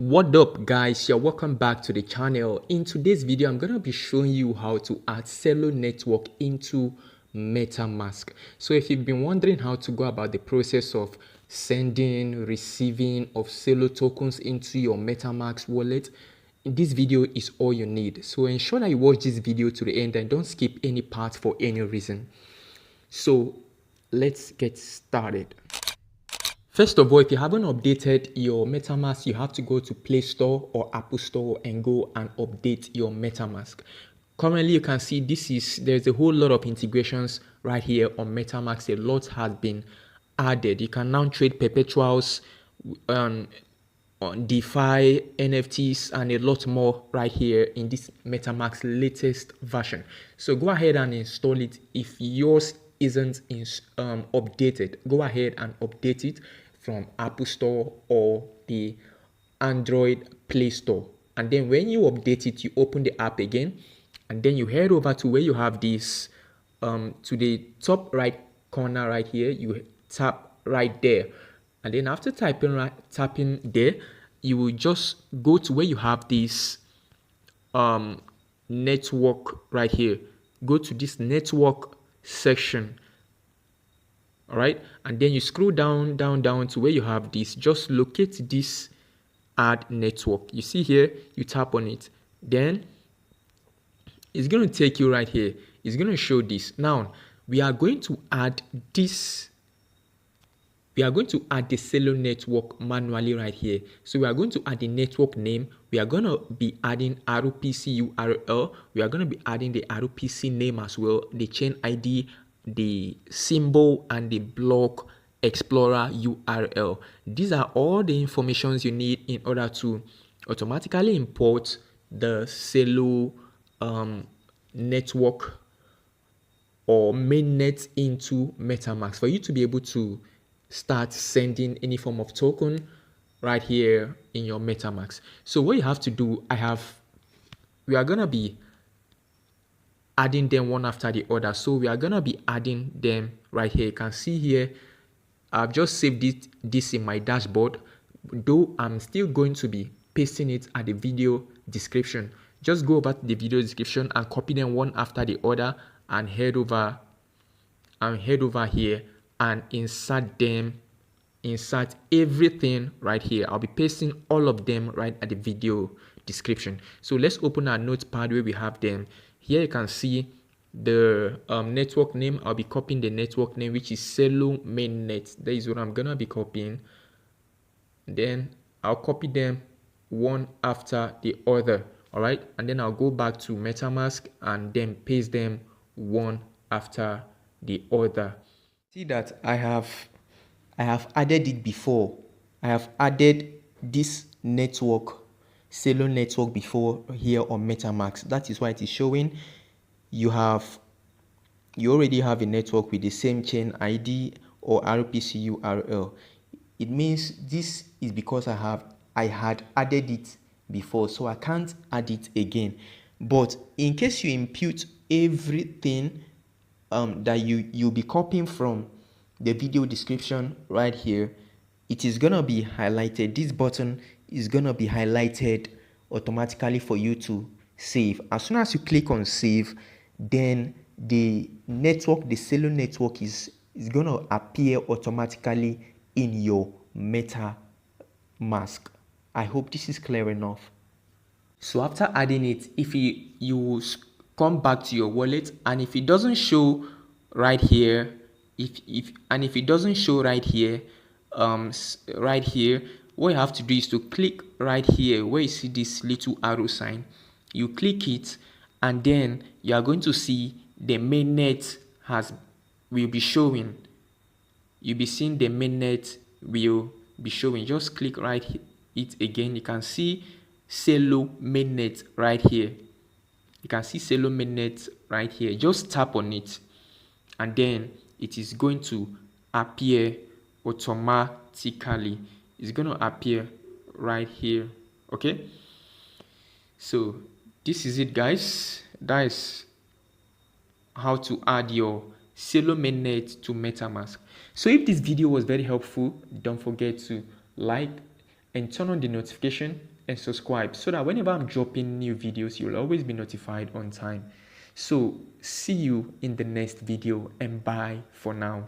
What up guys, you're welcome back to the channel. In today's video I'm going to be showing you how to add Celo network into Metamask. So if you've been wondering how to go about the process of sending, receiving of Celo tokens into your Metamask wallet, this video is all you need. So ensure that you watch this video to the end and don't skip any part for any reason. So let's get started. First of all, if you haven't updated your MetaMask, you have to go to Play Store or Apple Store and go and update your MetaMask. Currently, you can see there's a whole lot of integrations right here on MetaMask. A lot has been added. You can now trade perpetuals on DeFi, NFTs, and a lot more right here in this MetaMask latest version. So go ahead and install it. If yours isn't updated, go ahead and update it from Apple Store or the Android Play Store. And then when you update it, you open the app again, and then you head over to where you have this to the top right corner right here. You tap right there, and then after tapping there, you will just go to where you have this network right here. Go to this network section. All right, and then you scroll down to where you have this. Just locate this add network. You see here, you tap on it, then it's going to take you right here. It's going to show this. Now we are going to add this. We are going to add the Celo network manually right here. So we are going to add the network name. We are going to be adding RPC URL. We are going to be adding the RPC name as well, the chain ID, the symbol, and the block explorer URL. These are all the informations you need in order to automatically import the Celo network or mainnet into Metamask for you to be able to start sending any form of token right here in your Metamask. So what you have to do, we are gonna be adding them one after the other. So we are gonna be adding them right here. You can see here, I've just saved this in my dashboard, though I'm still going to be pasting it at the video description. Just go over to the video description and copy them one after the other and head over here and insert everything right here. I'll be pasting all of them right at the video description. So let's open our notepad where we have them. Here you can see the network name. I'll be copying the network name, which is Celo Mainnet. That is what I'm gonna be copying. Then I'll copy them one after the other. All right, and then I'll go back to MetaMask and then paste them one after the other. See that I have added it before. I have added this network, Celo network, before here on MetaMask. That is why it is showing you already have a network with the same chain ID or RPC URL. It means this is because I had added it before, so I can't add it again. But in case you impute everything that you'll be copying from the video description right here, it is gonna be highlighted. This button is gonna be highlighted automatically for you to save. As soon as you click on save, then the Celo network is gonna appear automatically in your MetaMask. I hope this is clear enough. So after adding it, if you come back to your wallet, and if it doesn't show right here, if it doesn't show right here, what you have to do is to click right here where you see this little arrow sign. You click it, and then you are going to see the mainnet will be showing. You'll be seeing the mainnet will be showing. Just click it again. You can see Celo mainnet right here. You can see Celo mainnet right here. Just tap on it, and then it is going to appear automatically. It's going to appear right here. Okay, so this is it, guys. That is how to add your Celo mainnet to Metamask. So if this video was very helpful, don't forget to like and turn on the notification and subscribe so that whenever I'm dropping new videos, you'll always be notified on time. So see you in the next video, and bye for now.